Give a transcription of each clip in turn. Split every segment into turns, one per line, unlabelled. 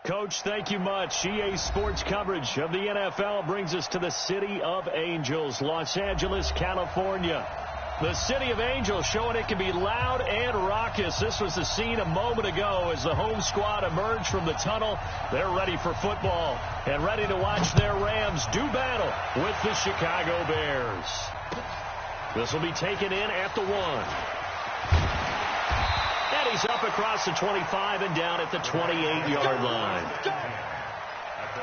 Coach, thank you much. EA Sports coverage of the NFL brings us to the City of Angels, Los Angeles, California. The City of Angels showing it can be loud and raucous. This was the scene a moment ago as the home squad emerged from the tunnel. They're ready for football and ready to watch their Rams do battle with the Chicago Bears. This will be taken in at the 1. And he's up across the 25 and down at the 28-yard line.
At their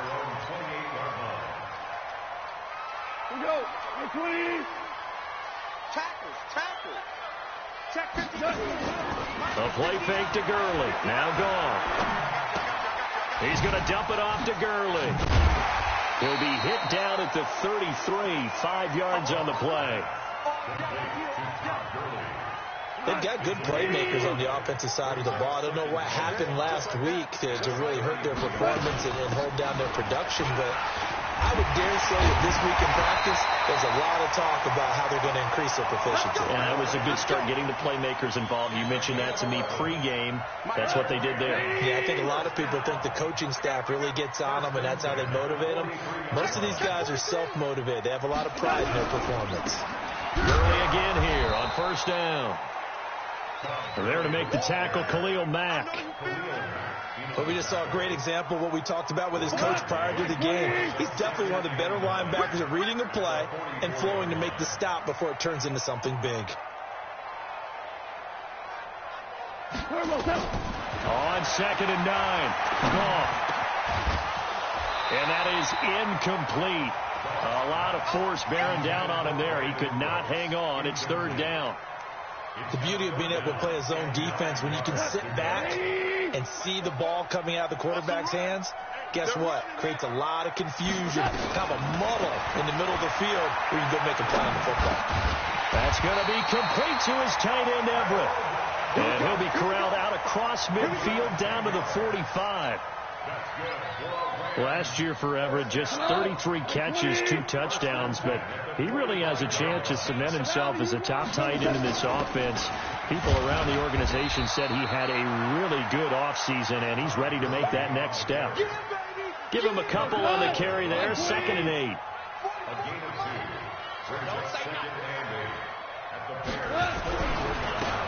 own 28-yard line.
Here we go. 20. Tackle. Check 50.
A play fake to Gurley. Now gone. He's going to dump it off to Gurley. He'll be hit down at the 33, 5 yards on the play.
They've got good playmakers on the offensive side of the ball. I don't know what happened last week to really hurt their performance and hold down their production, but I would dare say that this week in practice, there's a lot of talk about how they're going to increase their proficiency.
And that was a good start getting the playmakers involved. You mentioned that to me pregame. That's what they did there.
Yeah, I think a lot of people think the coaching staff really gets on them, and that's how they motivate them. Most of these guys are self-motivated. They have a lot of pride in their performance.
Gurley again here on first down. There to make the tackle, Khalil Mack.
But we just saw a great example of what we talked about with his coach prior to the game. He's definitely one of the better linebackers at reading a play and flowing to make the stop before it turns into something big.
On 2nd and 9. Gone. And that is incomplete. A lot of force bearing down on him there. He could not hang on. It's 3rd down.
The beauty of being able to play a zone defense when you can sit back and see the ball coming out of the quarterback's hands, guess what? Creates a lot of confusion, kind of a muddle in the middle of the field where you can go make a play on the football.
That's going to be complete to his tight end, Everett. And he'll be corralled out across midfield down to the 45. Last year for Everett, just 33 catches, 2 touchdowns, but he really has a chance to cement himself as a top tight end in this offense. People around the organization said he had a really good offseason, and he's ready to make that next step. Give him a couple on the carry there, 2nd and 8.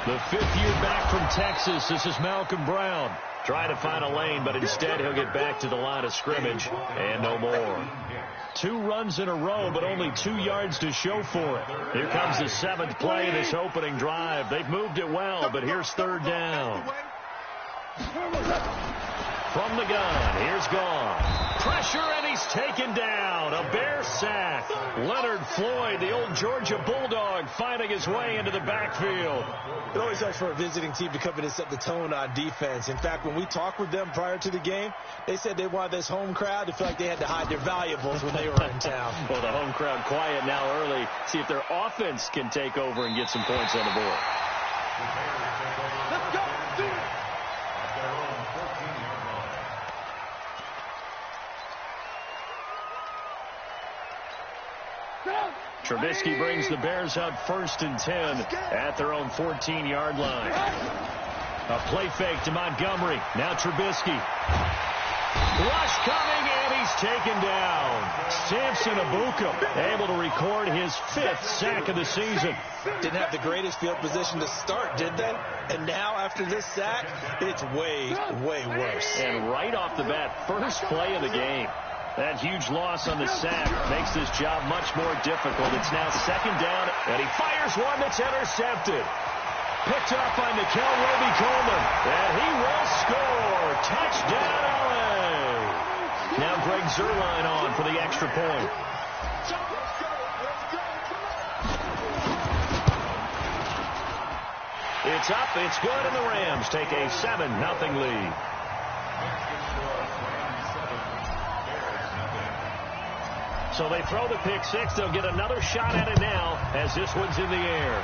The 5th year back from Texas, this is Malcolm Brown. Trying to find a lane, but instead he'll get back to the line of scrimmage and no more. 2 runs in a row, but only 2 yards to show for it. Here comes the 7th play of this opening drive. They've moved it well, but here's 3rd down. From the gun, here's Gone. Pressure, and he's taken down. A Bear sack. Leonard Floyd, the old Georgia Bulldog, finding his way into the backfield.
It always helps for a visiting team to come in and set the tone on defense. In fact, when we talked with them prior to the game, they said they wanted this home crowd to feel like they had to hide their valuables when they were in town.
Well, the home crowd quiet now early. See if their offense can take over and get some points on the board.
Let's go. Do it.
Trubisky brings the Bears up 1st and 10 at their own 14-yard line. A play fake to Montgomery. Now Trubisky. Rush coming, and he's taken down. Samson Abuka able to record his 5th sack of the season.
Didn't have the greatest field position to start, did they? And now, after this sack, it's way, way worse.
And right off the bat, first play of the game. That huge loss on the sack makes this job much more difficult. It's now 2nd down, and he fires one that's intercepted. Picked up by Nickel Roby-Coleman, and he will score. Touchdown, LA. Now Greg Zuerlein on for the extra point. It's up, it's good, and the Rams take a 7-0 lead. So they throw the pick 6. They'll get another shot at it now as this one's in the air.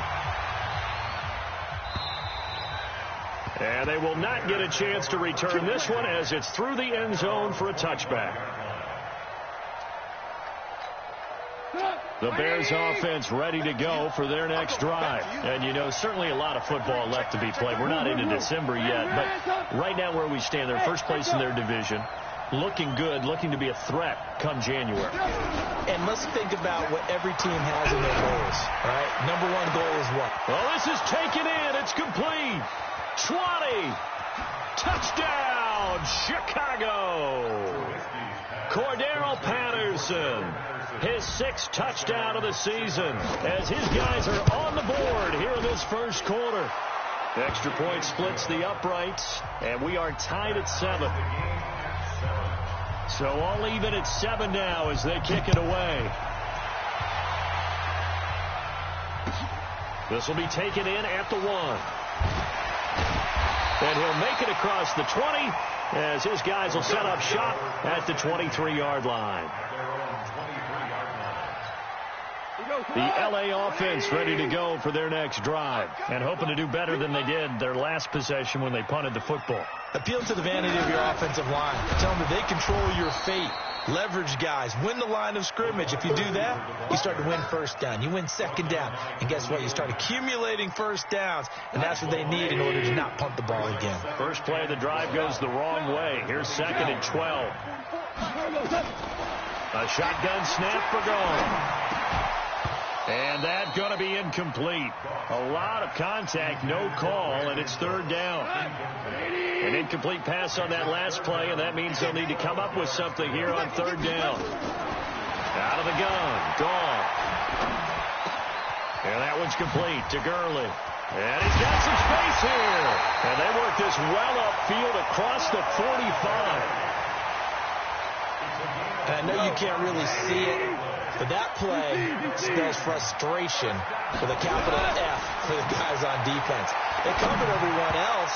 And they will not get a chance to return this one as it's through the end zone for a touchback. The Bears offense ready to go for their next drive. And, you know, certainly a lot of football left to be played. We're not into December yet, but right now where we stand, they're first place in their division. Looking good, looking to be a threat come January.
And let's think about what every team has in their goals, right? Number one goal is what?
Well, this is taken in. It's complete. 20. Touchdown, Chicago. Cordero Patterson, his 6th touchdown of the season, as his guys are on the board here in this first quarter. The extra point splits the uprights, and we are tied at 7. So all even at 7 now as they kick it away. This will be taken in at the 1. And he'll make it across the 20 as his guys will set up shop at the 23-yard line. The L.A. offense ready to go for their next drive and hoping to do better than they did their last possession when they punted the football.
Appeal to the vanity of your offensive line. Tell them that they control your fate. Leverage guys. Win the line of scrimmage. If you do that, you start to win first down. You win second down. And guess what? You start accumulating first downs. And that's what they need in order to not punt the ball again.
First play of the drive goes the wrong way. Here's 2nd and 12. A shotgun snap for goal. And that's going to be incomplete. A lot of contact, no call, and it's 3rd down. An incomplete pass on that last play, and that means they'll need to come up with something here on 3rd down. Out of the gun, gone. And that one's complete to Gurley. And he's got some space here. And they work this well upfield across the 45.
And I know you can't really see it, but that play spells frustration with a capital F for the guys on defense. They covered everyone else,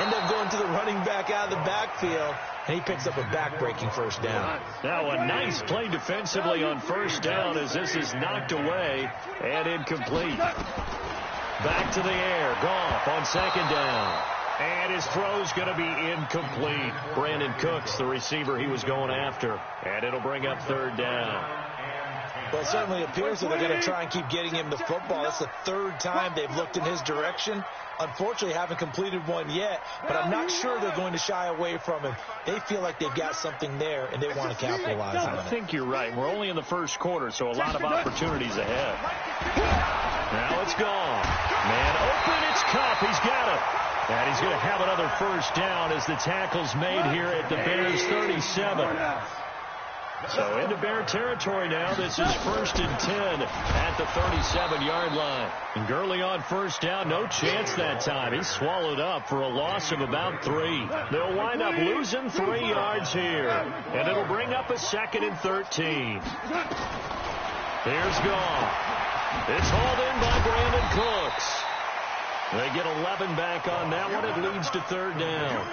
end up going to the running back out of the backfield, and he picks up a back-breaking first down.
Now a nice play defensively on first down as this is knocked away and incomplete. Back to the air, Goff on 2nd down. And his throw's going to be incomplete. Brandon Cooks, the receiver he was going after. And it'll bring up 3rd down.
Well, it certainly appears that they're going to try and keep getting him the football. It's the 3rd time they've looked in his direction. Unfortunately, haven't completed one yet, but I'm not sure they're going to shy away from him. They feel like they've got something there, and they want to capitalize on it.
I think you're right. We're only in the first quarter, so a lot of opportunities ahead. Now it's gone. Man open, it's Kupp. He's got it. And he's going to have another first down as the tackle's made here at the Bears' 37. So into Bear territory now. This is 1st and 10 at the 37-yard line. And Gurley on first down. No chance that time. He's swallowed up for a loss of about 3. They'll wind up losing 3 yards here. And it'll bring up a 2nd and 13. Here's Goff. It's hauled in by Brandon Cooks. They get 11 back on that one. It leads to 3rd down.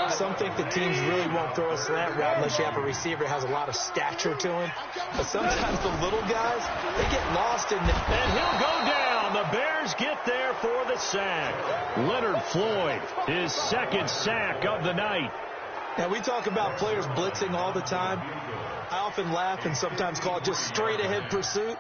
Some think the teams really won't throw a slant route unless you have a receiver who has a lot of stature to him. But sometimes the little guys, they get lost in the...
And he'll go down. The Bears get there for the sack. Leonard Floyd, his 2nd sack of the night.
Now, we talk about players blitzing all the time. I often laugh and sometimes call it just straight-ahead pursuit.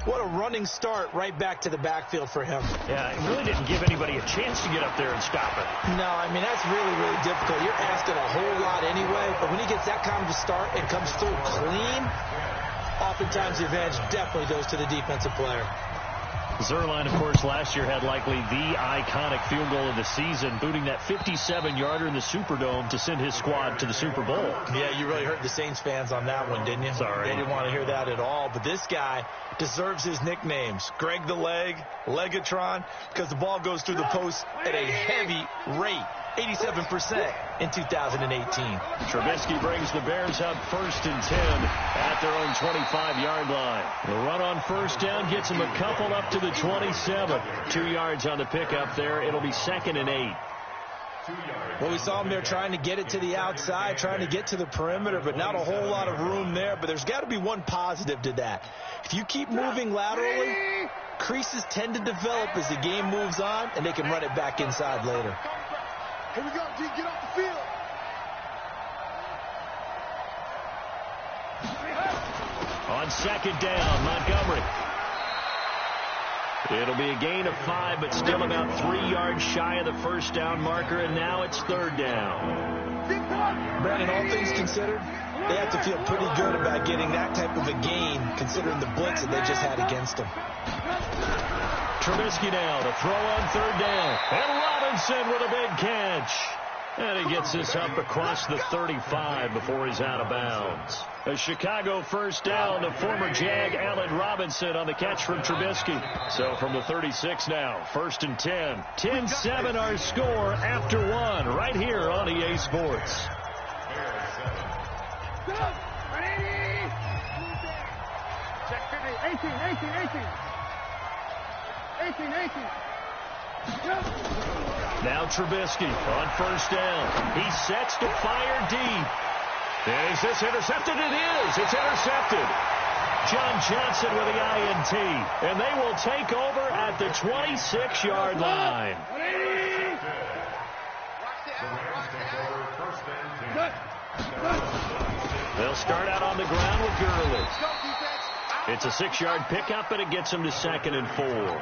What a running start right back to the backfield for him.
Yeah, it really didn't give anybody a chance to get up there and stop it.
No, I mean, that's really, really difficult. You're asking a whole lot anyway, but when he gets that kind of a start and comes through clean, oftentimes the advantage definitely goes to the defensive player.
Zerline, of course, last year had likely the iconic field goal of the season, booting that 57-yarder in the Superdome to send his squad to the Super Bowl.
Yeah, you really hurt the Saints fans on that one, didn't you?
Sorry.
They didn't want to hear that at all. But this guy deserves his nicknames. Greg the Leg, Legatron, because the ball goes through the post at a heavy rate. 87% in 2018.
Trubisky brings the Bears up 1st and 10 at their own 25-yard line. The run on first down gets them a couple up to the 27. 2 yards on the pickup there. It'll be 2nd and 8.
Well, we saw him there trying to get it to the outside, trying to get to the perimeter, but not a whole lot of room there. But there's got to be one positive to that. If you keep moving laterally, creases tend to develop as the game moves on, and they can run it back inside later.
Here we go, G, get off the field.
On second down, Montgomery. It'll be a gain of 5, but still about 3 yards shy of the first down marker, and now it's third down.
Brandon, all things considered, they have to feel pretty good about getting that type of a gain, considering the blitz that they just had against them.
Trubisky now to throw on third down. And Robinson with a big catch. And he gets this up across the 35 before he's out of bounds. A Chicago first down to former Jag Allen Robinson on the catch from Trubisky. So from the 36 now, first and 10. 10-7 our score after 1 right here on EA Sports.
Check 18.
Now Trubisky on first down. He sets to fire deep. Is this intercepted? It is. It's intercepted. John Johnson with the INT. And they will take over at the 26-yard line. They'll start out on the ground with Gurley. It's a 6-yard pickup, and it gets him to 2nd and 4.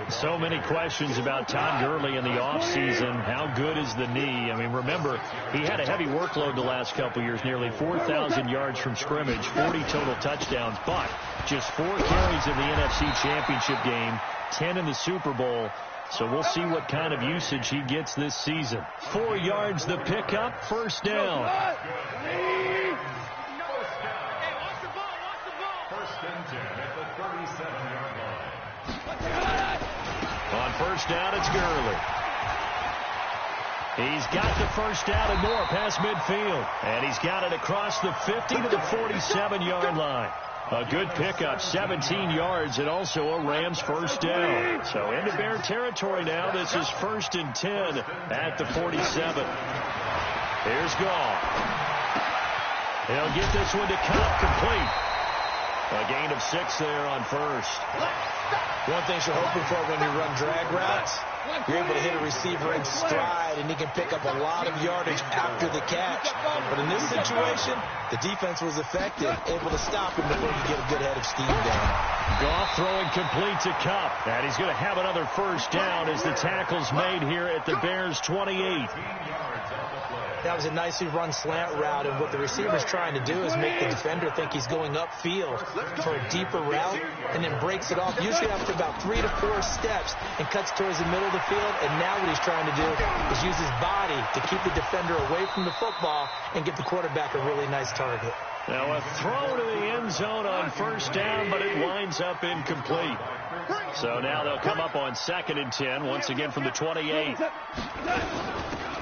So many questions about Todd Gurley in the offseason. How good is the knee? I mean, remember, he had a heavy workload the last couple years, nearly 4,000 yards from scrimmage, 40 total touchdowns, but just 4 carries in the NFC Championship game, 10 in the Super Bowl. So we'll see what kind of usage he gets this season. 4 yards the pickup, first down.
First and 10 at the 37-yard line.
On first down, it's Gurley. He's got the first down and more past midfield. And he's got it across the 50 to the 47-yard line. A good pickup, 17 yards, and also a Rams first down. So into Bear territory now. This is first and 10 at the 47. Here's Goff. He'll get this one to Cobb, complete. A gain of 6 there on first.
One thing you're hoping for when you run drag routes, you're able to hit a receiver in stride, and he can pick up a lot of yardage after the catch. But in this situation, the defense was effective, able to stop him before you get a good head of steam down.
Goff throwing complete to Kupp. And he's going to have another first down as the tackle's made here at the Bears' 28.
That was a nicely run slant route, and what the receiver's trying to do is make the defender think he's going upfield for a deeper route, and then breaks it off, usually after about 3 to 4 steps, and cuts towards the middle of the field. And now what he's trying to do is use his body to keep the defender away from the football and give the quarterback a really nice target.
Now a throw to the end zone on first down, but it winds up incomplete. So now they'll come up on 2nd and 10, once again from the 28.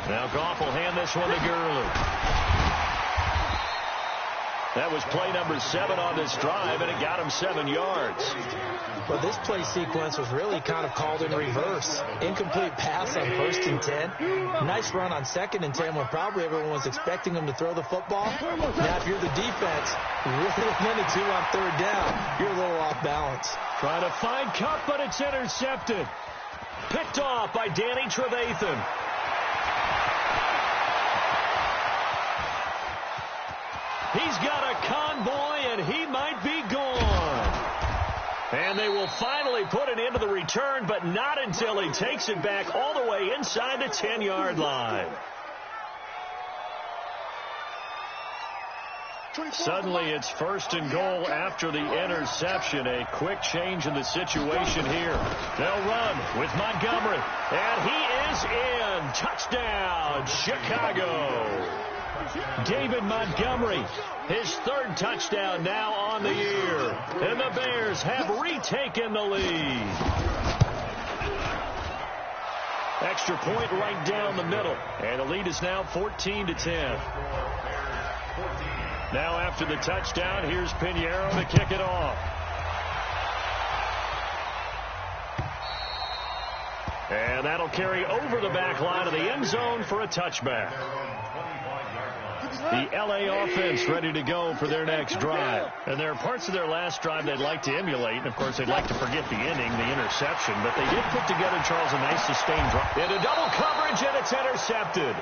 Now Goff will hand this one to Gurley. That was play number 7 on this drive, and it got him 7 yards.
Well, this play sequence was really kind of called in reverse. Incomplete pass on 1st and 10. Nice run on 2nd and 10 when probably everyone was expecting him to throw the football. Now, if you're the defense, really wanted to on 3rd down, you're a little off balance.
Trying to find Kupp, but it's intercepted. Picked off by Danny Trevathan. He's got a convoy, and he might be gone. And they will finally put it into the return, but not until he takes it back all the way inside the 10-yard line. Suddenly, it's 1st and goal after the interception. A quick change in the situation here. They'll run with Montgomery, and he is in. Touchdown, Chicago. David Montgomery, his 3rd touchdown now on the year. And the Bears have retaken the lead. Extra point right down the middle. And the lead is now 14-10. Now after the touchdown, here's Pinheiro to kick it off. And that'll carry over the back line of the end zone for a touchback. The L.A. offense ready to go for their next drive. And there are parts of their last drive they'd like to emulate. And, of course, they'd like to forget the inning, the interception. But they did put together, Charles, a nice sustained drive. Into double coverage, and it's intercepted.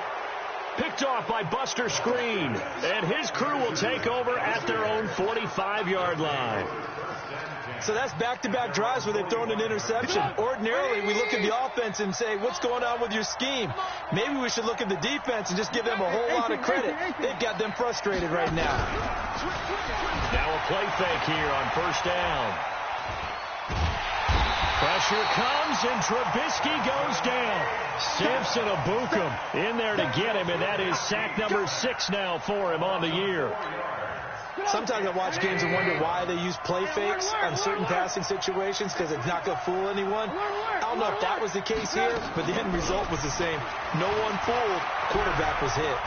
Picked off by Buster Screen. And his crew will take over at their own 45-yard line.
So that's back-to-back drives where they've thrown an interception. Ordinarily, we look at the offense and say, what's going on with your scheme? Maybe we should look at the defense and just give them a whole lot of credit. They've got them frustrated right now.
Now a play fake here on first down. Pressure comes, and Trubisky goes down. Samson Abukum in there to get him, and that is sack number 6 now for him on the year.
Sometimes I watch games and wonder why they use play fakes on certain passing situations, because it's not going to fool anyone. I don't know if that was the case here, but the end result was the same. No one fooled. Quarterback was hit.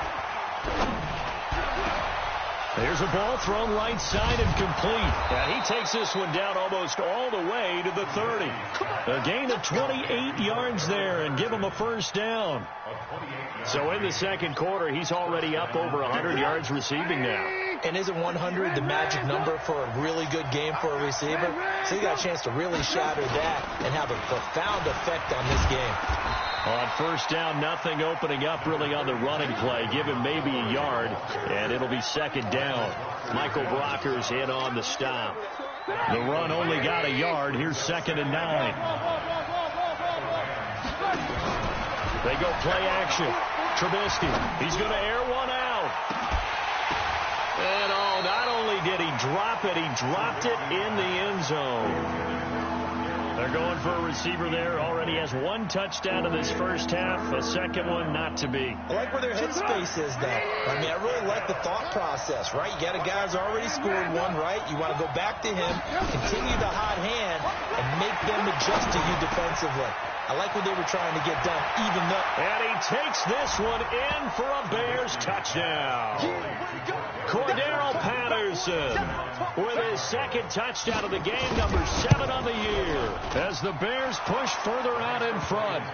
There's a ball thrown right side and complete. And he takes this one down almost all the way to the 30. A gain of 28 yards there and give him a first down. So in the second quarter, he's already up over 100 yards receiving now.
And isn't 100 the magic number for a really good game for a receiver? So he got a chance to really shatter that and have a profound effect on this game.
On first down, nothing opening up really on the running play. Give him maybe a yard, and it'll be second down. Michael Brocker's in on the stop. The run only got a yard. Here's 2nd and 9. They go play action. Trubisky, he's going to air one out. And not only did he drop it, he dropped it in the end zone. They're going for a receiver there. Already has 1 touchdown in this first half. A second one not to be.
I like where their headspace is, though. I mean, I really like the thought process, right? You got a guy who's already scored one, right? You want to go back to him, continue the hot hand, and make them adjust to you defensively. I like what they were trying to get done, even though.
And he takes this one in for a Bears touchdown. Cordero Patterson with his 2nd touchdown of the game, number 7 on the year, as the Bears push further out in front.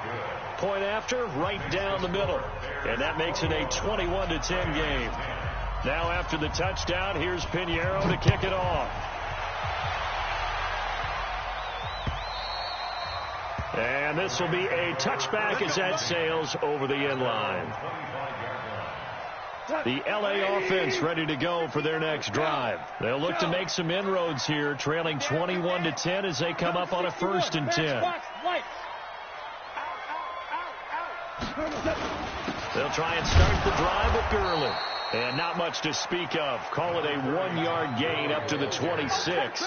Point after, right down the middle. And that makes it a 21-10 game. Now after the touchdown, here's Pinheiro to kick it off. And this will be a touchback as that sails over the end line. The LA offense ready to go for their next drive. They'll look to make some inroads here, trailing 21-10 as they come up on a 1st and 10. They'll try and start the drive with Gurley. And not much to speak of. Call it a 1-yard gain up to the 26.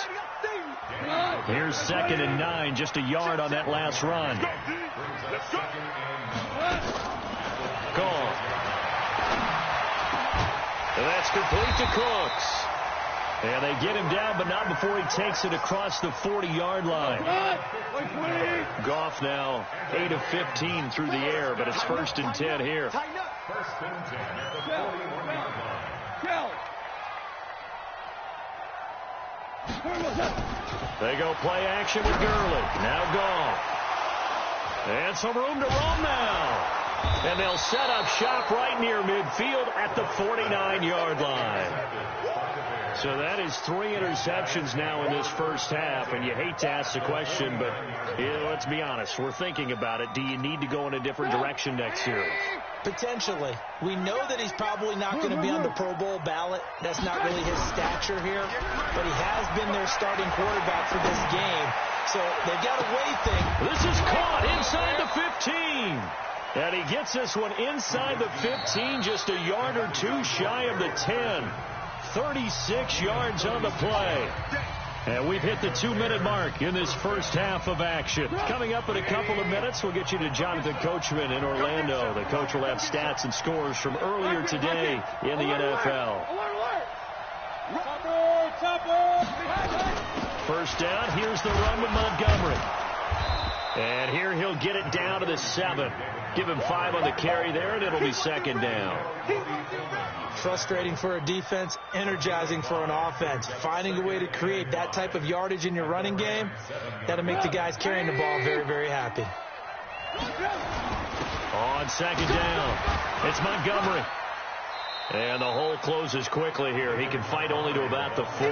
Here's 2nd and 9, just a yard on that last run. Gone. And that's complete to Cooks. And they get him down, but not before he takes it across the 40-yard line. Goff now 8 of 15 through the air, but it's 1st and 10 here. They go play action with Gurley. Now Goff. And some room to roam now. And they'll set up shop right near midfield at the 49-yard line. So that is 3 interceptions now in this first half. And you hate to ask the question, but let's be honest. We're thinking about it. Do you need to go in a different direction next year?
Potentially. We know that he's probably not going to be on the Pro Bowl ballot. That's not really his stature here. But he has been their starting quarterback for this game. So they've got to weigh things.
This is caught inside the 15. And he gets this one inside the 15, just a yard or 2 shy of the 10. 36 yards on the play. And we've hit the 2-minute mark in this first half of action. Coming up in a couple of minutes, we'll get you to Jonathan Coachman in Orlando. The coach will have stats and scores from earlier today in the NFL. First down, here's the run with Montgomery. And here he'll get it down to the 7. Give him 5 on the carry there, and it'll be 2nd down.
Frustrating for a defense, energizing for an offense. Finding a way to create that type of yardage in your running game, that'll make the guys carrying the ball very, very happy.
On 2nd down, it's Montgomery. And the hole closes quickly here. He can fight only to about the 4.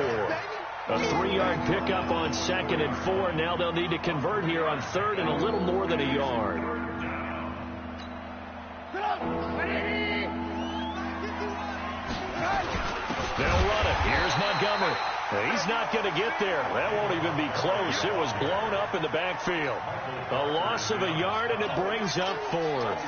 A 3-yard pickup on 2nd and 4. Now they'll need to convert here on 3rd and a little more than a yard. They'll run it. Here's Montgomery. He's not going to get there. That won't even be close. It was blown up in the backfield. A loss of a yard, and it brings up 4th.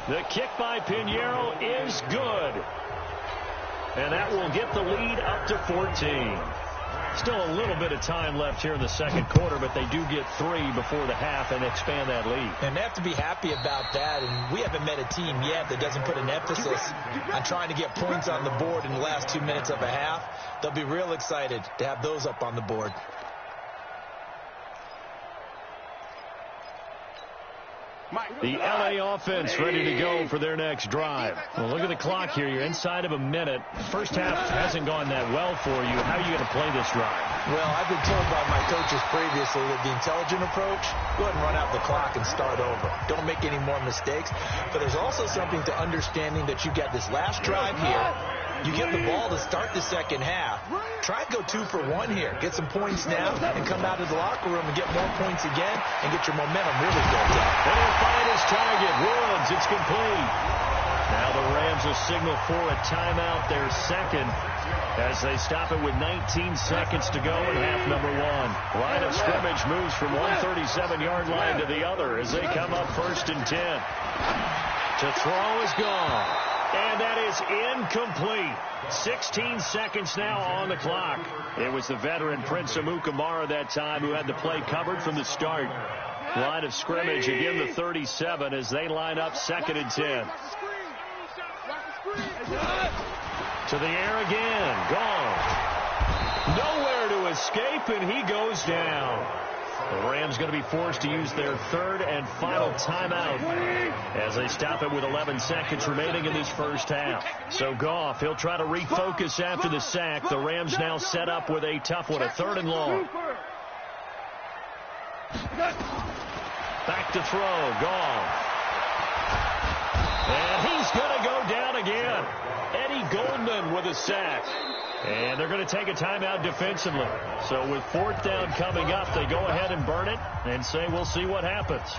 The kick by Pinheiro is good. And that will get the lead up to 14. Still a little bit of time left here in the second quarter, but they do get 3 before the half and expand that lead.
And they have to be happy about that. And we haven't met a team yet that doesn't put an emphasis on trying to get points on the board in the last 2 minutes of a half. They'll be real excited to have those up on the board.
The L.A. offense ready to go for their next drive. Well, look at the clock here. You're inside of a minute. First half hasn't gone that well for you. How are you going to play this drive?
Well, I've been told by my coaches previously that the intelligent approach, go ahead and run out the clock and start over. Don't make any more mistakes. But there's also something to understanding that you got this last drive here. You get the ball to start the second half. Try to go 2 for 1 here. Get some points now and come out of the locker room and get more points again and get your momentum really built up.
And he'll find his target. Woods, it's complete. Now the Rams will signal for a timeout, their second, as they stop it with 19 seconds to go in half number 1. Line of scrimmage moves from 137-yard line to the other as they come up 1st and 10. To throw is gone. And that is incomplete. 16 seconds now on the clock. It was the veteran Prince Amukamara that time who had the play covered from the start. Line of scrimmage, again the 37 as they line up 2nd and 10. To the air again. Gone. Nowhere to escape, and he goes down. The Rams going to be forced to use their 3rd and final timeout as they stop it with 11 seconds remaining in this first half. So Goff, he'll try to refocus after the sack. The Rams now set up with a tough one, a 3rd and long. Back to throw, Goff. And he's going to go down again. Eddie Goldman with a sack. And they're going to take a timeout defensively. So with 4th down coming up, they go ahead and burn it and say we'll see what happens.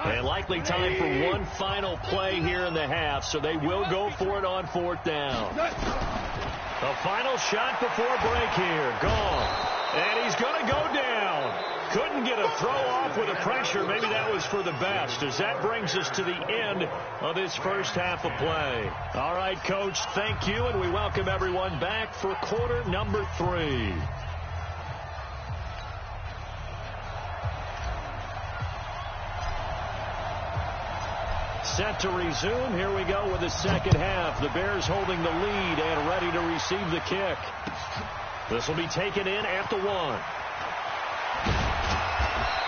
And likely time for one final play here in the half, so they will go for it on 4th down. A final shot before break here. Gone. And he's going to go down. Couldn't get a throw off with the pressure. Maybe that was for the best, as that brings us to the end of this first half of play. All right, Coach, thank you, and we welcome everyone back for quarter number 3. Set to resume. Here we go with the second half. The Bears holding the lead and ready to receive the kick. This will be taken in at the 1.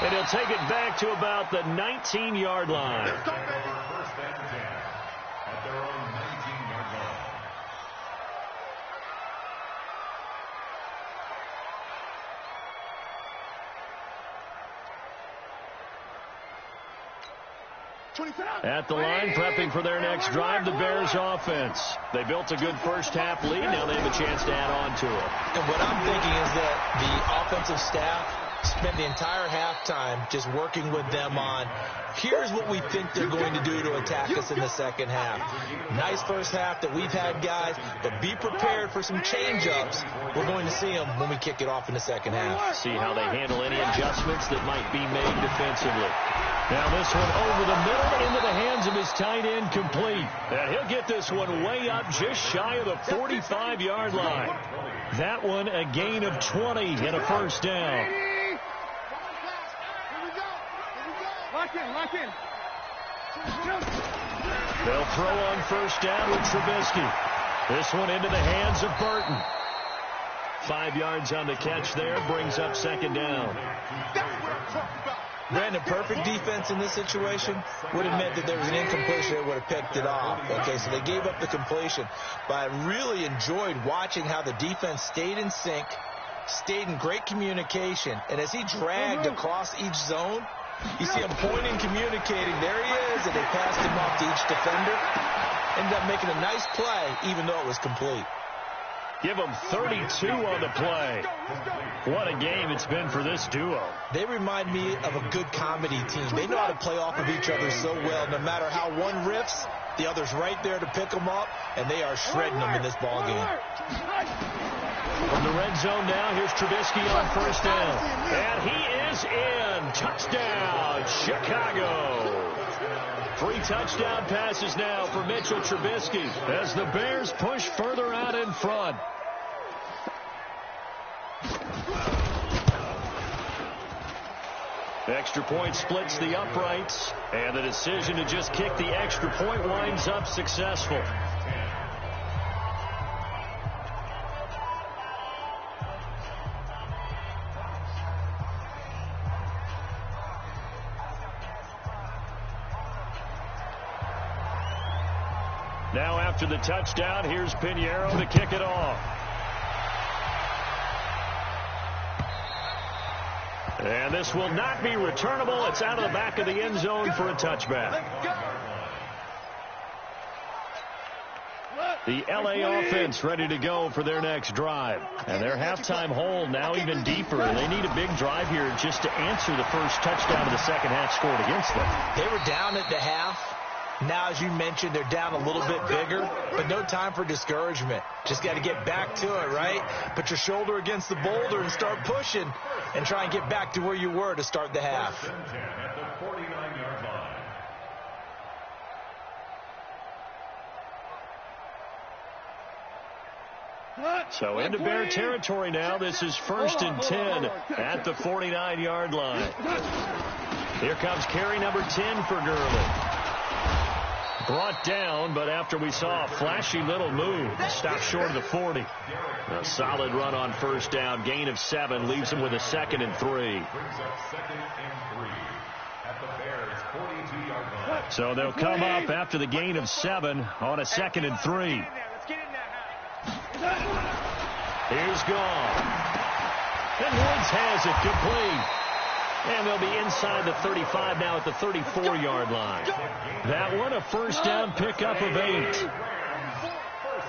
And he'll take it back to about the 19-yard line.
First and 10 at their own 19-yard line.
At the line, prepping for their next drive, the Bears offense. They built a good first half lead. Now they have a chance to add on to it.
And what I'm thinking is that the offensive staff spent the entire halftime just working with them on, here's what we think they're going to do to attack us in the second half. Nice first half that we've had, guys, but be prepared for some change-ups. We're going to see them when we kick it off in the second half.
See how they handle any adjustments that might be made defensively. Now this one over the middle into the hands of his tight end, complete. And he'll get this one way up just shy of the 45-yard line. That one a gain of 20 and a first down.
Lock in.
They'll throw on first down with Trubisky. This one into the hands of Burton. 5 yards on the catch there, brings up second down.
That's what I'm talking about.
Brandon, perfect defense in this situation would have meant that there was an incompletion that would have picked it off. Okay, so they gave up the completion. But I really enjoyed watching how the defense stayed in sync, stayed in great communication. And as he dragged across each zone, you see him pointing, communicating. There he is, and they passed him off to each defender. Ended up making a nice play, even though it was complete.
Give them 32 on the play. What a game it's been for this duo.
They remind me of a good comedy team. They know how to play off of each other so well. No matter how one riffs, the other's right there to pick them up, and they are shredding them in this ball game.
From the red zone now, here's Trubisky on first down. And he is in. Touchdown, Chicago. 3 touchdown passes now for Mitchell Trubisky as the Bears push further out in front. Extra point splits the uprights, and the decision to just kick the extra point winds up successful. Now after the touchdown, here's Pinheiro to kick it off. And this will not be returnable. It's out of the back of the end zone for a touchback. The LA offense ready to go for their next drive. And their halftime hole now even deeper. They need a big drive here just to answer the first touchdown of the second half scored against them.
They were down at the half. Now, as you mentioned, they're down a little bit bigger, but no time for discouragement. Just got to get back to it, right? Put your shoulder against the boulder and start pushing and try and get back to where you were to start the half.
At the 49-yard line.
So into Bear territory now. This is 1st and 10 at the 49-yard line. Here comes carry number 10 for Gurley. Brought down, but after we saw a flashy little move, stopped short of the 40. A solid run on first down, gain of 7, leaves him with a 2nd and 3.
Brings up 2nd and 3 at the Bears' 42-yard line.
So they'll come up after the gain of 7 on a 2nd and 3. Here's Gone. And Woods has it complete. And they'll be inside the 35 now at the 34-yard line. That one a first down pickup of 8.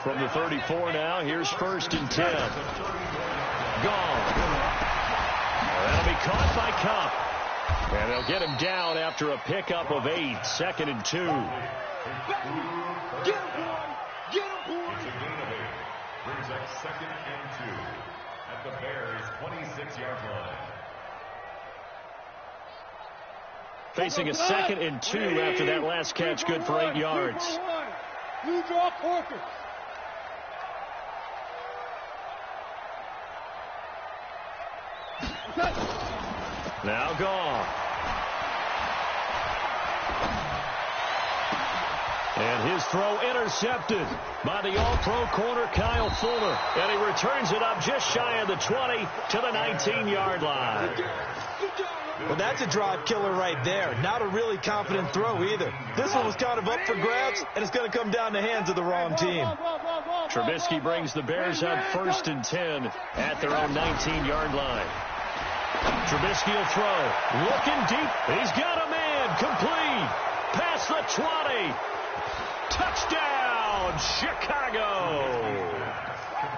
From the 34 now, here's 1st and 10. Gone. That'll be caught by Cup. And they'll get him down after a pickup of 8. 2nd and 2.
Get him, boy. Get him, boy.
It's a gain of 8. Brings up 2nd and 2 at the Bears' 26-yard line.
Facing a 2nd and 2 after that last catch, good for 8 yards.
You draw Parker.
Now Gone. And his throw intercepted by the all-pro corner Kyle Fuller. And he returns it up just shy of the 20 to the 19-yard line.
Well, that's a drive killer right there. Not a really confident throw either. This one was kind of up for grabs, and it's going to come down the hands of the wrong team.
Trubisky brings the Bears up 1st and 10 at their own 19-yard line. Trubisky will throw. Looking deep. He's got a man. Complete. Past the 20. Touchdown, Chicago.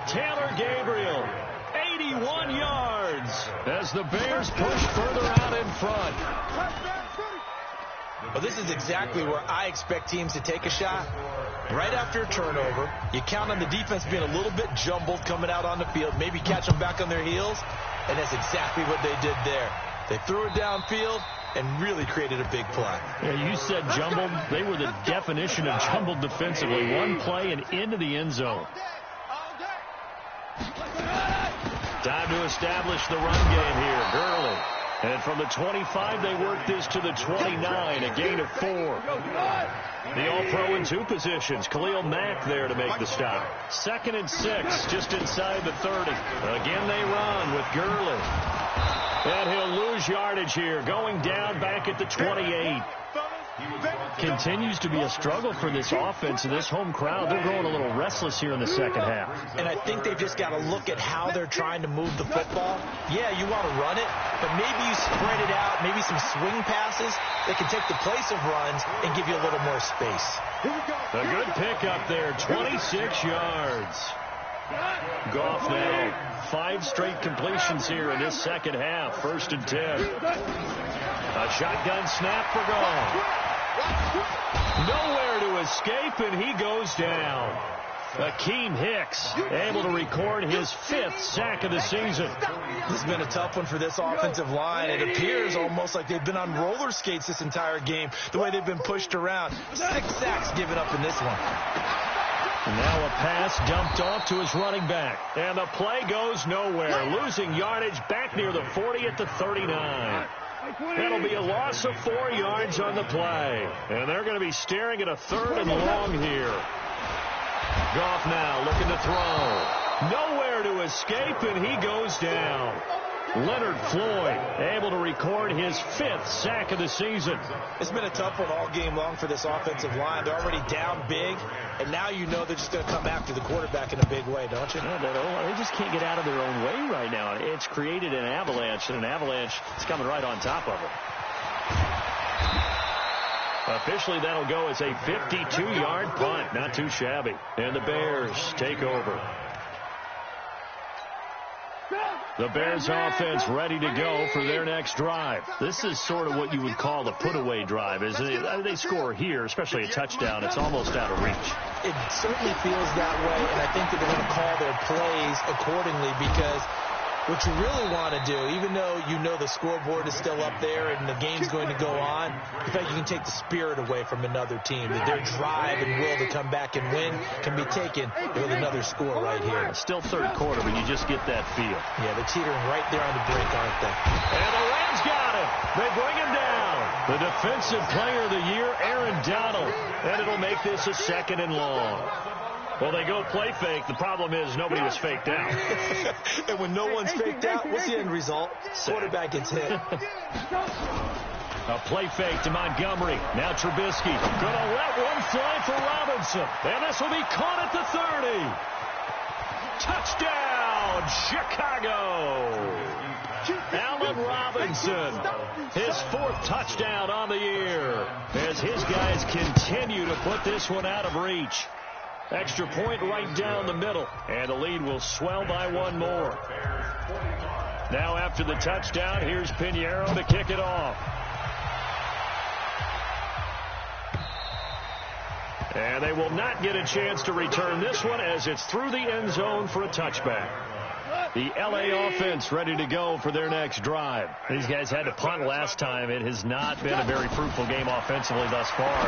Taylor Gabriel. 81 yards as the Bears push further out in front.
Well, this is exactly where I expect teams to take a shot. Right after a turnover, you count on the defense being a little bit jumbled coming out on the field, maybe catch them back on their heels, and that's exactly what they did there. They threw it downfield and really created a big play.
Yeah, you said jumbled. They were the definition of jumbled defensively. One play and into the end zone. Time to establish the run game here. Gurley. And from the 25, they work this to the 29, a gain of 4. The all-pro in 2 positions. Khalil Mack there to make the stop. 2nd and 6, just inside the 30. Again, they run with Gurley. And he'll lose yardage here, going down back at the 28. Continues to be a struggle for this offense and this home crowd. They're growing a little restless here in the second half.
And I think they've just got to look at how they're trying to move the football. Yeah, you want to run it, but maybe you spread it out, maybe some swing passes that can take the place of runs and give you a little more space.
A good pickup there, 26 yards. Goff now, 5 straight completions here in this second half, 1st and 10. A shotgun snap for Goff. Nowhere to escape, and he goes down. Akeem Hicks able to record his 5th sack of the season.
This has been a tough one for this offensive line. It appears almost like they've been on roller skates this entire game, the way they've been pushed around. 6 sacks given up in this one.
Now a pass dumped off to his running back. And the play goes nowhere. Losing yardage back near the 40 at the 39. That'll be a loss of 4 yards on the play. And they're going to be staring at a 3rd and long here. Goff now looking to throw. Nowhere to escape, and he goes down. Leonard Floyd able to record his 5th sack of the season.
It's been a tough one all game long for this offensive line. They're already down big, and now you know they're just going to come after the quarterback in a big way, don't you?
Yeah, they just can't get out of their own way right now. It's created an avalanche, and an avalanche is coming right on top of it. Officially, that'll go as a 52-yard punt. Not too shabby. And the Bears take over. The Bears offense ready to go for their next drive. This is sort of what you would call the put-away drive. As they score here, especially a touchdown, it's almost out of reach.
It certainly feels that way, and I think that they're going to call their plays accordingly, because what you really want to do, even though you know the scoreboard is still up there and the game's going to go on, the fact you can take the spirit away from another team, that their drive and will to come back and win can be taken with another score right here.
It's still 3rd quarter, but you just get that feel.
Yeah, they're teetering right there on the brink, aren't they?
And the Rams got him. They bring him down. The defensive player of the year, Aaron Donald. And it'll make this a 2nd and long. Well, they go play fake. The problem is nobody was faked out.
And when no one's faked out, what's the end result? Quarterback gets hit.
A play fake to Montgomery. Now Trubisky going to let one fly for Robinson. And this will be caught at the 30. Touchdown, Chicago. Allen Robinson, his 4th touchdown on the year, as his guys continue to put this one out of reach. Extra point right down the middle, and the lead will swell by 1 more. Now after the touchdown, here's Pinheiro to kick it off. And they will not get a chance to return this one, as it's through the end zone for a touchback. The LA offense ready to go for their next drive. These guys had to punt last time. It has not been a very fruitful game offensively thus far.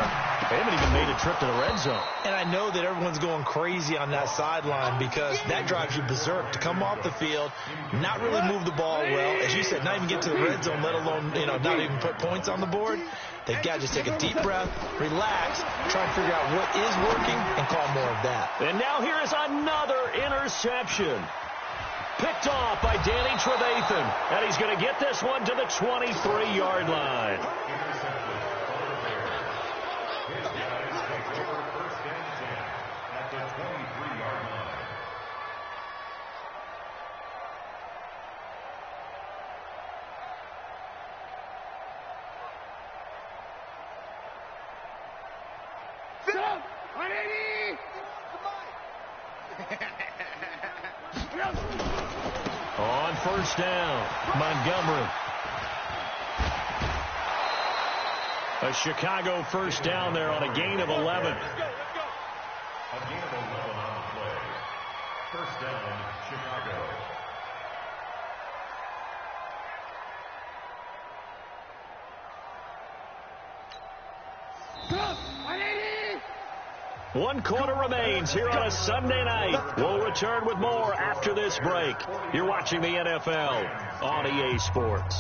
They haven't even made a trip to the red zone.
And I know that everyone's going crazy on that sideline, because that drives you berserk to come off the field, not really move the ball well. As you said, not even get to the red zone, let alone, not even put points on the board. They've got to just take a deep breath, relax, try to figure out what is working, and call more of that.
And now here is another interception. Picked off by Danny Trevathan. And he's going to get this one to the 23-yard line. On 1st down, Montgomery. A Chicago 1st down there on a gain of 11.
A gain of 11 on the play. 1st down, Chicago.
One quarter remains here on a Sunday night. We'll return with more after this break. You're watching the NFL on EA Sports.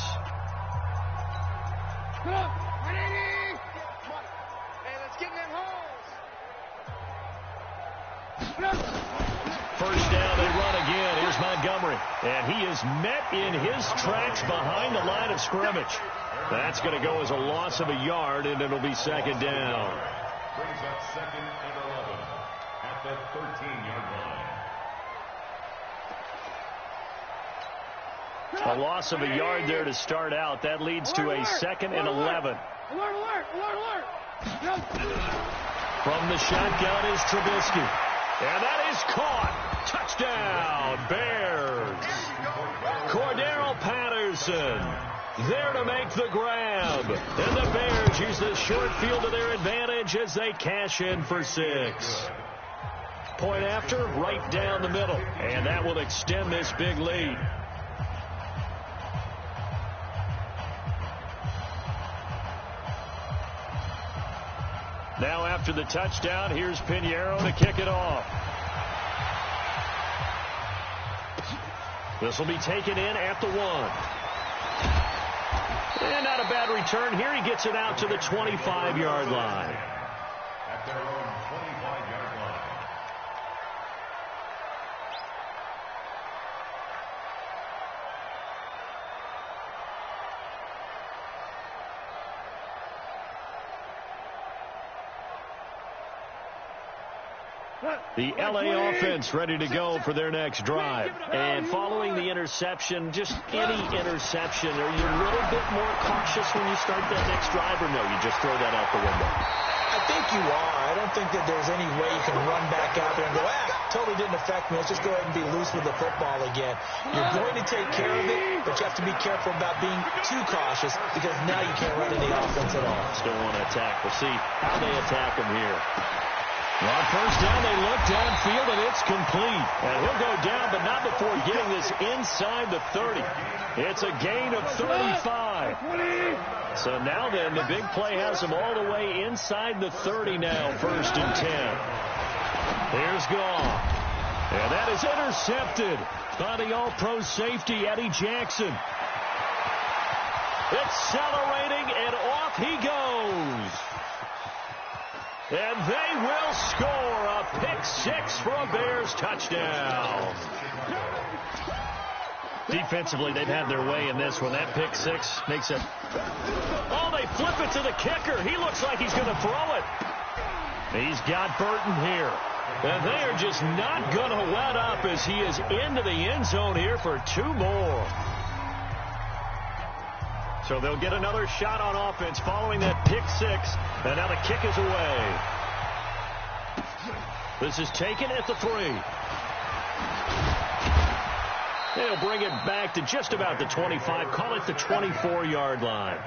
Hey, let's get in them holes.
1st down, they run again. Here's Montgomery. Montgomery. And he is met in his tracks behind the line of scrimmage. That's going to go as a loss of a yard, and it'll be second down.
Brings up second and 11 at the 13-yard line.
A loss of a yard there to start out. That leads to a second and 11.
Alert, alert, alert, alert.
From the shotgun is Trubisky. And that is caught. Touchdown, Bears. Cordero Patterson there to make the grab. And the Bears use the short field to their advantage as they cash in for 6. Point after, right down the middle. And that will extend this big lead. Now after the touchdown, here's Pinheiro to kick it off. This will be taken in at the 1. And not a bad return here. He gets it out to the 25-yard line.
At their own 25-yard line.
The LA offense ready to go for their next drive. And following the interception, just any interception, are you a little bit more cautious when you start that next drive, or no, you just throw that out the window?
I think you are. I don't think that there's any way you can run back out there and go, totally didn't affect me. Let's just go ahead and be loose with the football again. You're going to take care of it, but you have to be careful about being too cautious because now you can't run any offense at all.
Still want to attack. We'll see how they attack him here. On first down, they look downfield, and it's complete. And he'll go down, but not before getting this inside the 30. It's a gain of 35. So now then, the big play has him all the way inside the 30 now, first and 10. Here's Goff. And that is intercepted by the all-pro safety, Eddie Jackson. Accelerating, and off he goes. And they will score a pick 6 for a Bears touchdown. Defensively, they've had their way in this one. That pick 6 makes it. Oh, they flip it to the kicker. He looks like he's going to throw it. He's got Burton here. And they are just not going to let up as he is into the end zone here for 2 more. So they'll get another shot on offense following that pick 6. And now the kick is away. This is taken at the 3. They'll bring it back to just about the 25. Call it the 24-yard line.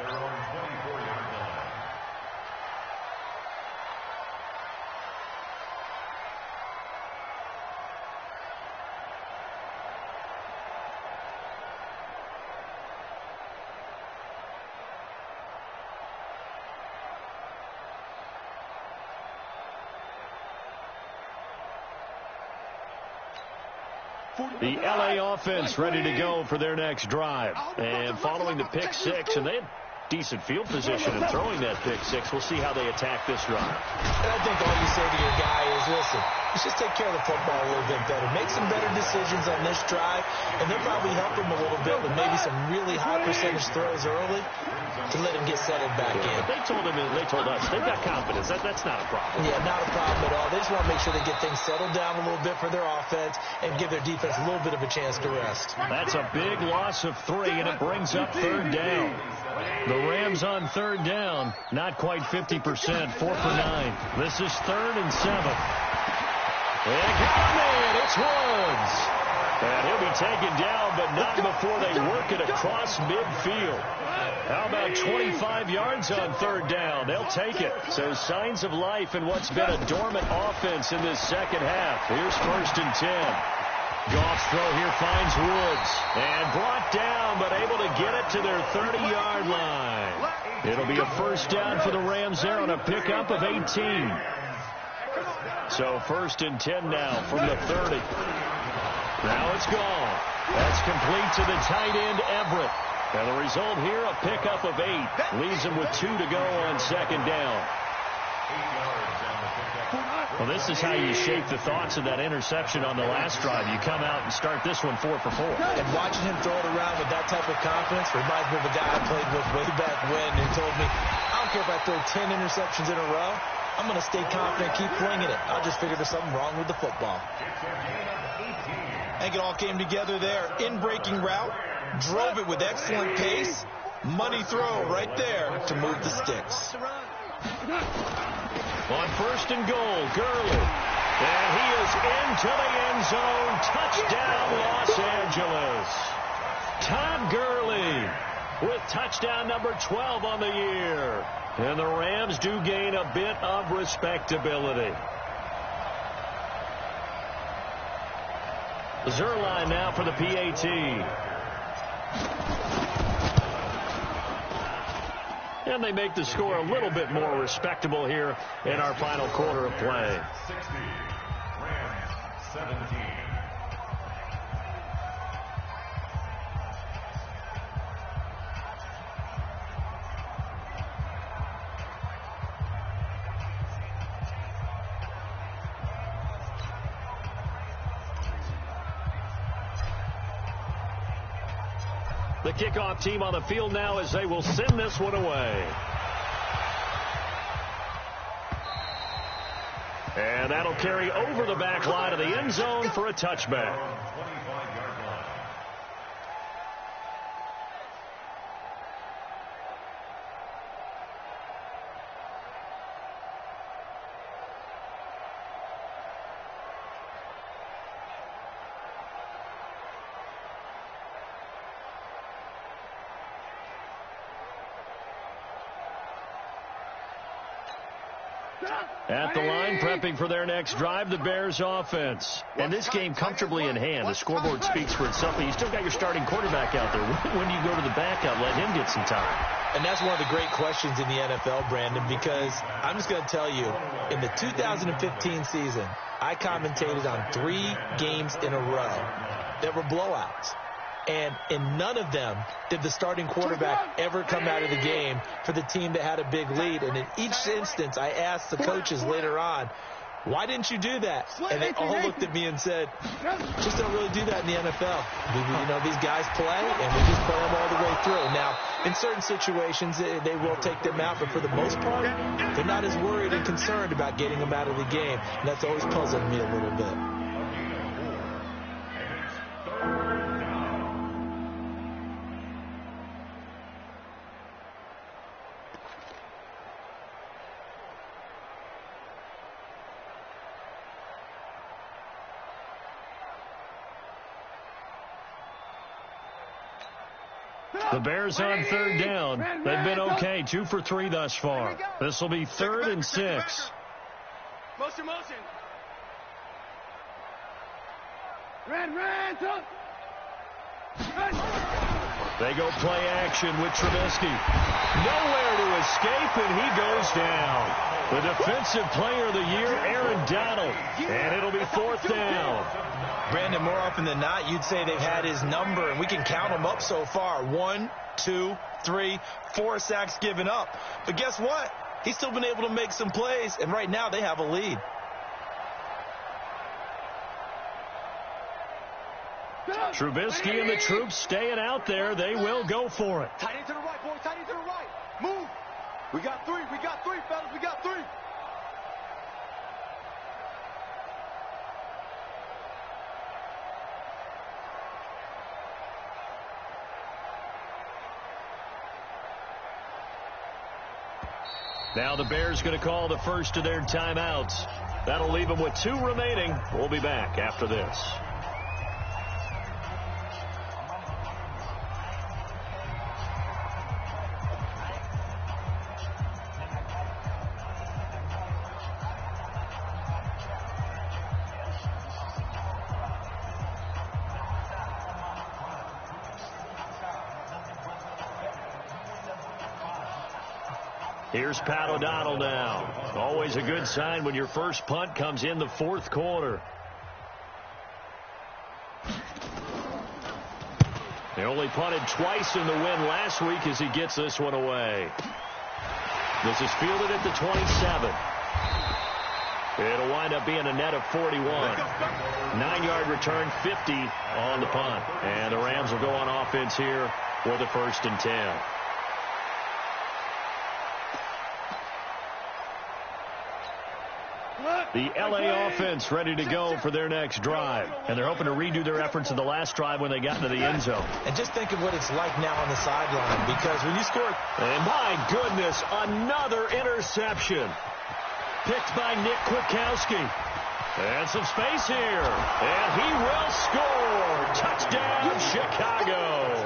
The LA offense ready to go for their next drive. And following the pick 6, and they had decent field position in throwing that pick 6. We'll see how they attack this drive.
And I think all you say to your guy is, listen, let's just take care of the football a little bit better. Make some better decisions on this drive, and they'll probably help him a little bit with maybe some really high percentage throws early to let him get settled back in.
They told us they've got confidence. That's not a problem.
Yeah, not a problem at all. They just want to make sure they get things settled down a little bit for their offense and give their defense a little bit of a chance to rest.
That's a big loss of 3, and it brings up 3rd down. The Rams on 3rd down, not quite 50%, 4 for 9. This is 3rd and 7. They got him in. It's Woods. And he'll be taken down, but not before they work it across midfield. How about 25 yards on 3rd down? They'll take it. So signs of life in what's been a dormant offense in this second half. Here's 1st and 10. Goff's throw here finds Woods. And brought down, but able to get it to their 30-yard line. It'll be a 1st down for the Rams there on a pickup of 18. So 1st and 10 now from the 30. Now it's gone. That's complete to the tight end, Everett. And the result here, a pickup of 8. Leaves him with 2 to go on 2nd down.
8 yards on the pickup.
Well, this is how you shape the thoughts of that interception on the last drive. You come out and start this one 4 for 4.
And watching him throw it around with that type of confidence reminds me of a guy I played with way back when who told me, I don't care if I throw 10 interceptions in a row. I'm going to stay confident, keep flinging it. I just figured there's something wrong with the football.
I think it all came together there. In-breaking route, drove it with excellent pace. Money throw right there to move the sticks.
On first and goal, Gurley. And he is into the end zone. Touchdown, Los Angeles. Todd Gurley with touchdown number 12 on the year. And the Rams do gain a bit of respectability. Zerline now for the PAT. And they make the score a little bit more respectable here in our final quarter of play.
60, Rams 17.
The kickoff team on the field now as they will send this one away. And that'll carry over the back line of the end zone for a touchback. At the line, prepping for their next drive, the Bears offense. And this game comfortably in hand. The scoreboard speaks for itself, but you still got your starting quarterback out there. When do you go to the backup, let him get some time?
And that's one of the great questions in the NFL, Brandon, because I'm just going to tell you, in the 2015 season, I commentated on 3 games in a row that were blowouts. And in none of them did the starting quarterback ever come out of the game for the team that had a big lead. And in each instance, I asked the coaches later on, why didn't you do that? And they all looked at me and said, just don't really do that in the NFL. You know, these guys play, and we just play them all the way through. Now, in certain situations, they will take them out, but for the most part, they're not as worried and concerned about getting them out of the game. And that's always puzzled me a little bit.
The Bears on third down. They've been okay, 2 for 3 thus far. This will be 3rd and 6.
Motion. Ran, talk.
They go play action with Trubisky. Nowhere to escape, and he goes down. The defensive player of the year, Aaron Donald. And it'll be 4th down.
Brandon, more often than not, you'd say they've had his number, and we can count them up so far. 1, 2, 3, 4 sacks given up. But guess what? He's still been able to make some plays, and right now they have a lead.
Trubisky and the troops staying out there. They will go for it.
Tight end to the right, boys. Tight end to the right. Move. We got 3, fellas. We got 3.
Now the Bears going to call the first of their timeouts. That'll leave them with 2 remaining. We'll be back after this. Here's Pat O'Donnell now. Always a good sign when your first punt comes in the 4th quarter. They only punted twice in the win last week as he gets this one away. This is fielded at the 27. It'll wind up being a net of 41. 9-yard return, 50 on the punt. And the Rams will go on offense here for the 1st and 10. The L.A. offense ready to go for their next drive. And they're hoping to redo their efforts in the last drive when they got into the end zone.
And just think of what it's like now on the sideline, because when you score...
And my goodness, another interception. Picked by Nick Kwiatkowski. And some space here. And he will score. Touchdown, Chicago.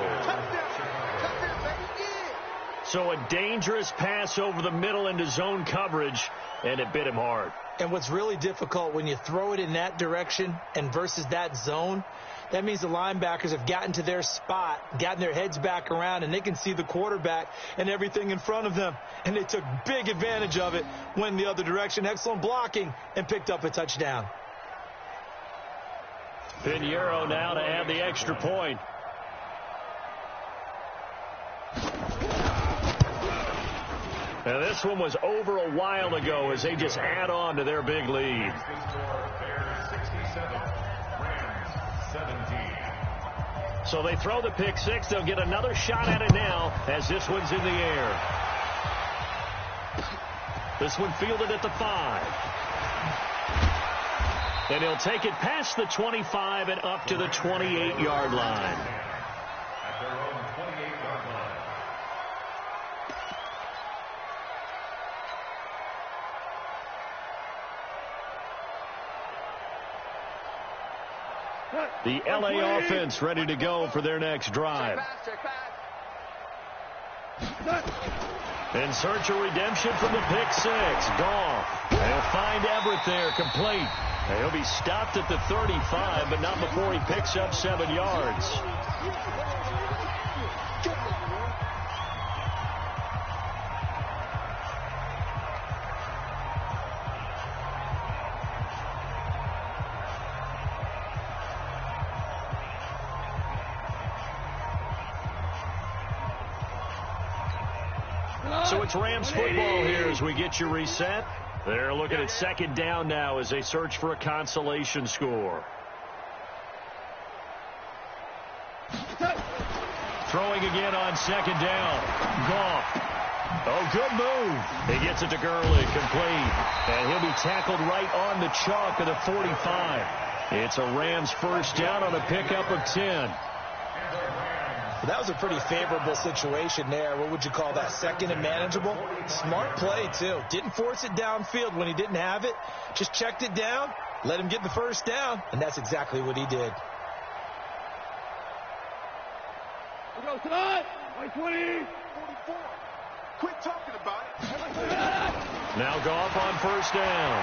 So a dangerous pass over the middle into zone coverage, and it bit him hard.
And what's really difficult when you throw it in that direction and versus that zone, that means the linebackers have gotten to their spot, gotten their heads back around, and they can see the quarterback and everything in front of them. And they took big advantage of it, went the other direction, excellent blocking, and picked up a touchdown.
Pinheiro now to add the extra point. And this one was over a while ago as they just add on to their big lead. So they throw the pick six. They'll get another shot at it now as this one's in the air. This one fielded at the 5. And he'll take it past the 25 and up to the 28-yard line.
At their own 28-yard line.
The L.A. offense ready to go for their next drive. In search of redemption from the pick six. Goff. They'll find Everett there, complete. He'll be stopped at the 35, but not before he picks up 7 yards. So it's Rams football here as we get you reset. They're looking at 2nd down now as they search for a consolation score. Throwing again on 2nd down. Goff. Oh, good move. He gets it to Gurley, complete. And he'll be tackled right on the chalk of the 45. It's a Rams 1st down on a pickup of 10.
That was a pretty favorable situation there. What would you call that? 2nd and manageable? Smart play, too. Didn't force it downfield when he didn't have it. Just checked it down, let him get the 1st down, and that's exactly what he did.
Quit talking about it.
Now Goff on 1st down.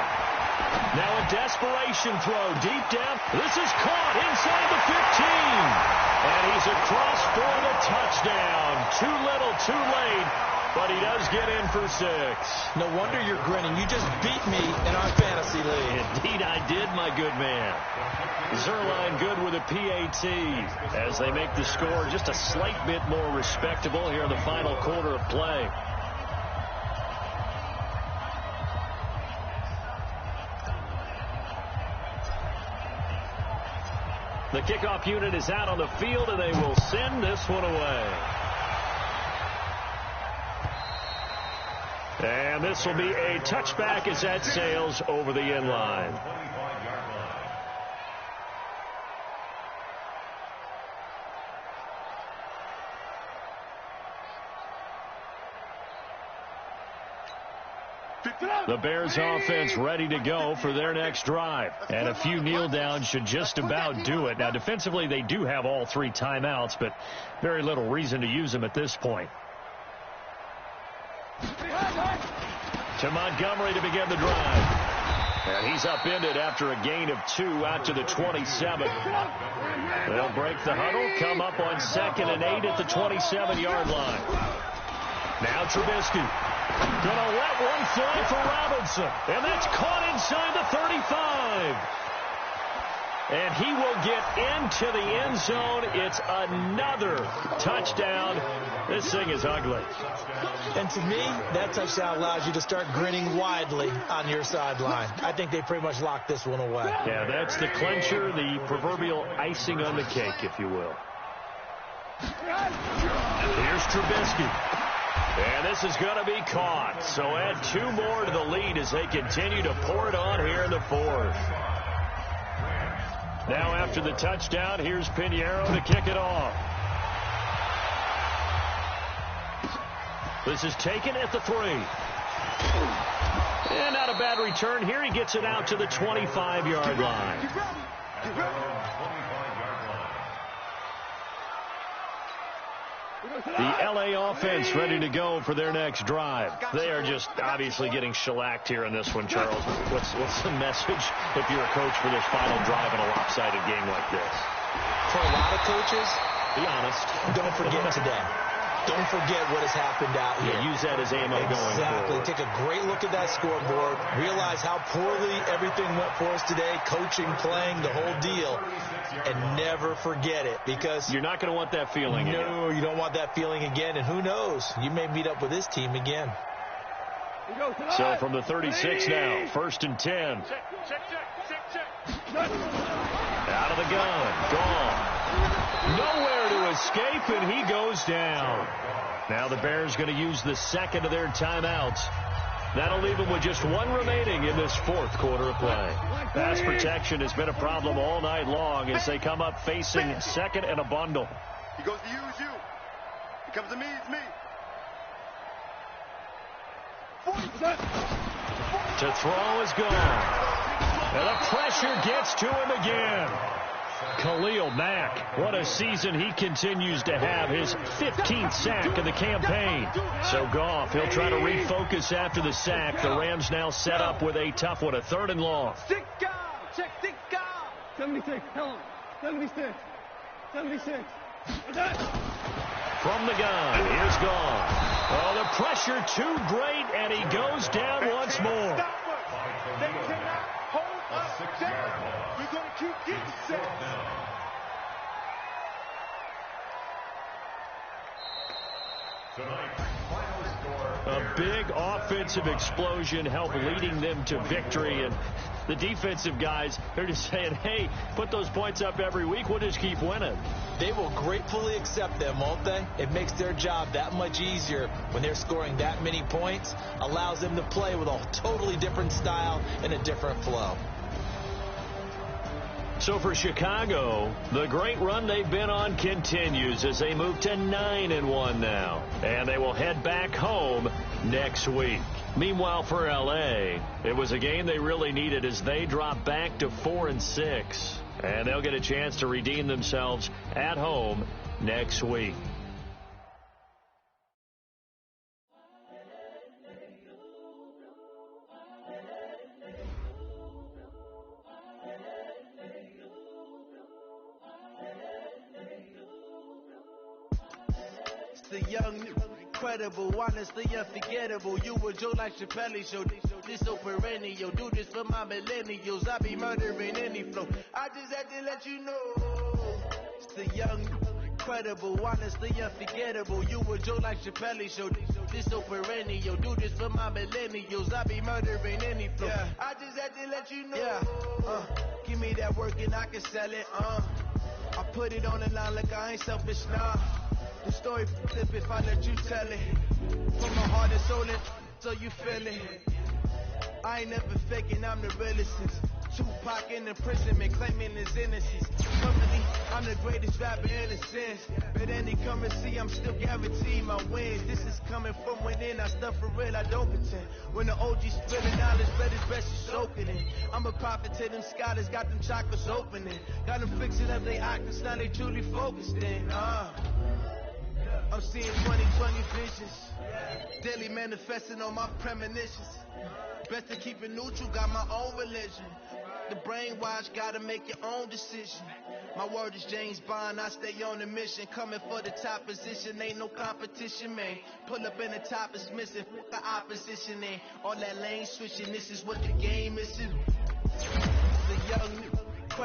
Now a desperation throw deep down. This is caught inside the 15. And he's across for the touchdown. Too little, too late, but he does get in for 6.
No wonder you're grinning. You just beat me in our fantasy league.
Indeed I did, my good man. Zerline good with a PAT as they make the score just a slight bit more respectable here in the final quarter of play. The kickoff unit is out on the field, and they will send this one away. And this will be a touchback as that sails over the end line. The Bears offense ready to go for their next drive. And a few kneel downs should just about do it. Now, defensively, they do have all 3 timeouts, but very little reason to use them at this point. To Montgomery to begin the drive. And he's upended after a gain of 2 out to the 27. They'll break the huddle, come up on 2nd and 8 at the 27-yard line. Now Trubisky. Gonna let one fly for Robinson. And that's caught inside the 35. And he will get into the end zone. It's another touchdown. This thing is ugly.
And to me, that touchdown allows you to start grinning widely on your sideline. I think they pretty much locked this one away.
Yeah, that's the clincher, the proverbial icing on the cake, if you will. Here's Trubisky. And this is going to be caught. So add 2 more to the lead as they continue to pour it on here in the fourth. Now after the touchdown, here's Pinheiro to kick it off. This is taken at the 3. And not a bad return here. He gets it out to the 25-yard line. The L.A. offense ready to go for their next drive. They are just obviously getting shellacked here in this one, Charles. What's the message if you're a coach for this final drive in a lopsided game like this?
For a lot of coaches,
be honest,
don't forget today. Don't forget what has happened out here.
Yeah, use that as ammo going forward.
Exactly. Take a great look at that scoreboard. Realize how poorly everything went for us today. Coaching, playing, the whole deal. And never forget it, because
you're not going to want that feeling again.
No, you don't want that feeling again. And who knows? You may meet up with this team again.
So from the 36 now, 1st and 10. Out of the gun. Gone. Nowhere to escape, and he goes down. Now the Bears going to use the second of their timeouts. That'll leave them with just 1 remaining in this 4th quarter of play. Pass protection has been a problem all night long as they come up facing 2nd and a bundle.
He goes to use you. He comes to me, it's me. 40%.
To throw is gone. And the pressure gets to him again. Khalil Mack, what a season he continues to have, his 15th sack of the campaign. So Goff, he'll try to refocus after the sack. The Rams now set up with a tough one, a 3rd and long.
Check 76, tell him. 76. 76.
From the gun, here's Goff. Oh, the pressure too great, and he goes down once more.
They cannot hold us down. We're going to keep getting set.
A big offensive explosion helped leading them to victory, and the defensive guys, they're just saying, hey, put those points up every week, we'll just keep winning.
They will gratefully accept them, won't they? It makes their job that much easier when they're scoring that many points, allows them to play with a totally different style and a different flow.
So for Chicago, the great run they've been on continues as they move to 9-1 now. And they will head back home next week. Meanwhile, for L.A., it was a game they really needed as they drop back to 4-6. And they'll get a chance to redeem themselves at home next week.
The young, incredible, honestly unforgettable. You were Joe like Chappelle show. This so perennial. Do this for my millennials. I be murdering any flow. I just had to let you know. It's the young, incredible, honestly unforgettable. You were Joe like Chappelle show. This so perennial. Do this for my millennials. I be murdering any flow. Yeah. I just had to let you know. Yeah. Give me that work and I can sell it. I put it on the line like I ain't selfish, nah. The story flip if I let you tell it. From my heart and soul, so you feel it. I ain't never faking, I'm the realest. Tupac in imprisonment, claiming his innocence. Company, I'm the greatest rapper in a sense. But any currency, I'm still guaranteed my wins. This is coming from within, I stuff for real, I don't pretend. When the OG's spilling knowledge, but it's best you soaking it. I'm a prophet to them scholars, got them chakras opening. Got them fixing up they octaves, now they truly focused in. I'm seeing 2020 visions, daily manifesting on my premonitions. Best to keep it neutral, got my own religion. The brainwash, gotta make your own decision. My word is James Bond, I stay on the mission. Coming for the top position, ain't no competition, man. Pull up in the top is missing, the opposition ain't. All that lane switching, this is what the game is. The young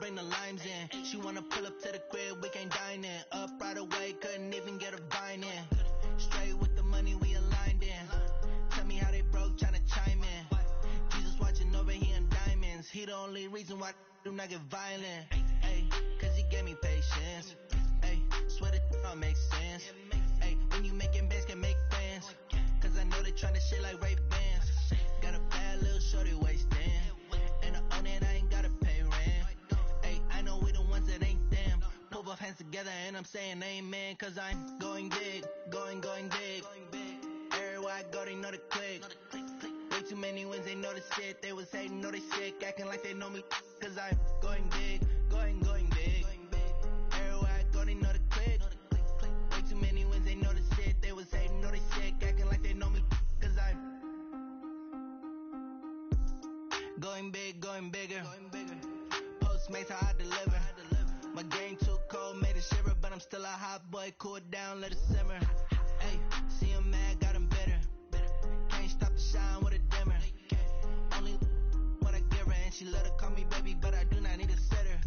bring the limes in. She wanna pull up to the crib, we can't dine in. Up right away, couldn't even get a vine in. Straight with the money, we aligned in. Tell me how they broke, tryna chime in. Jesus watching over here in diamonds. He the only reason why I do not get violent. Ay, cause he gave me patience. Ay, swear that all makes sense. Ay, when you making bands, can make friends. Cause I know they tryna shit like Ray-Bans. Got a bad little shorty wasting. And I own it, I ain't gotta pay rent. Ay, I know we the ones that ain't them. Pull both hands together and I'm saying amen. Cause I'm going big, going big. Everywhere I go, they know the click. Way too many wins, they know the shit. They was hating, know they sick, acting like they know me. Cause I'm going big, going big. Everywhere I go, they know the click. Way too many wins, they know the shit. They was hating, know they sick, acting like they know me. Cause I'm going big, going bigger. Postmates, how I deliver. My game too cold, made it shiver. But I'm still a hot boy, cool it down, let it simmer. Hey, see him mad, got him bitter. Can't stop the shine with a dimmer. Only what I give her, and she let her call me baby, but I do not need a sitter.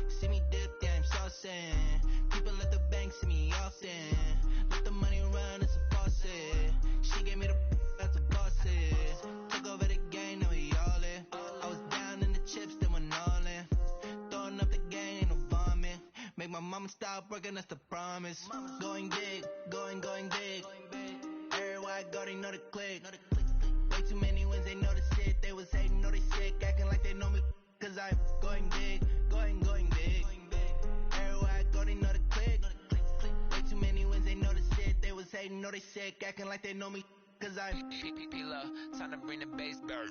See me dip, yeah, I'm saucing. People at the bank see me often. Let the money run, it's a faucet. She gave me the that's a bosses. Took over the game, now we all in. I was down in the chips, then went all in. Throwing up the game, ain't no vomit. Make my mama stop working, that's the promise. Going big, going big. Everywhere I go, they know the click. Way too many wins, they know the shit. They was hating, know they sick, acting like they know me. Cause I'm going big, going big. Everywhere I go, they know the click. Way too many wins, they know the shit. They was hating, know they sick, acting like they know me. Cause I'm
P-Lo, time to bring the bass back.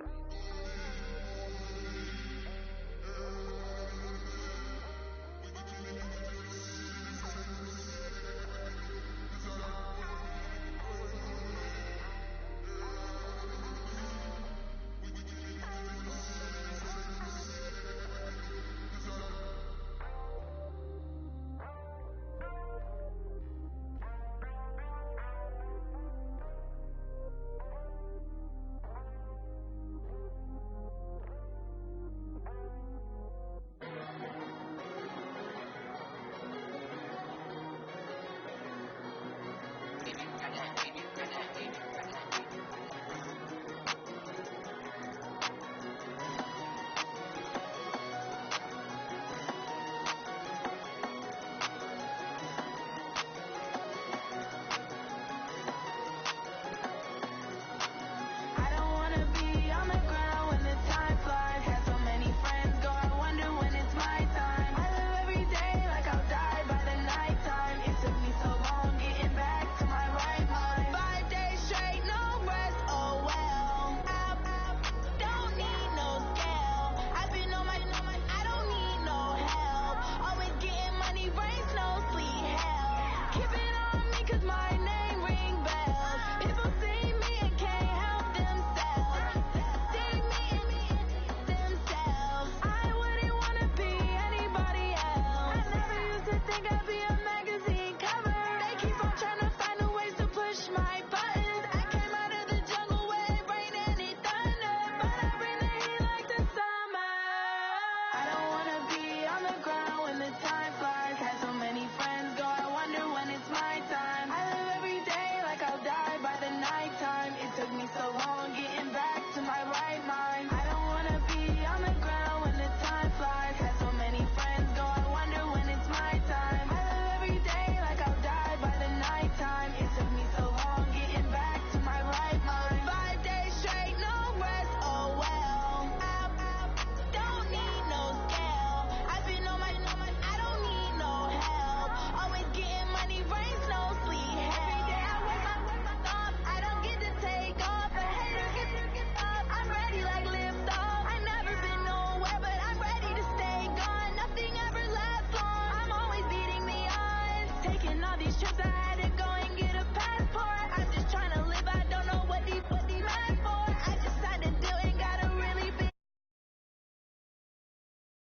trips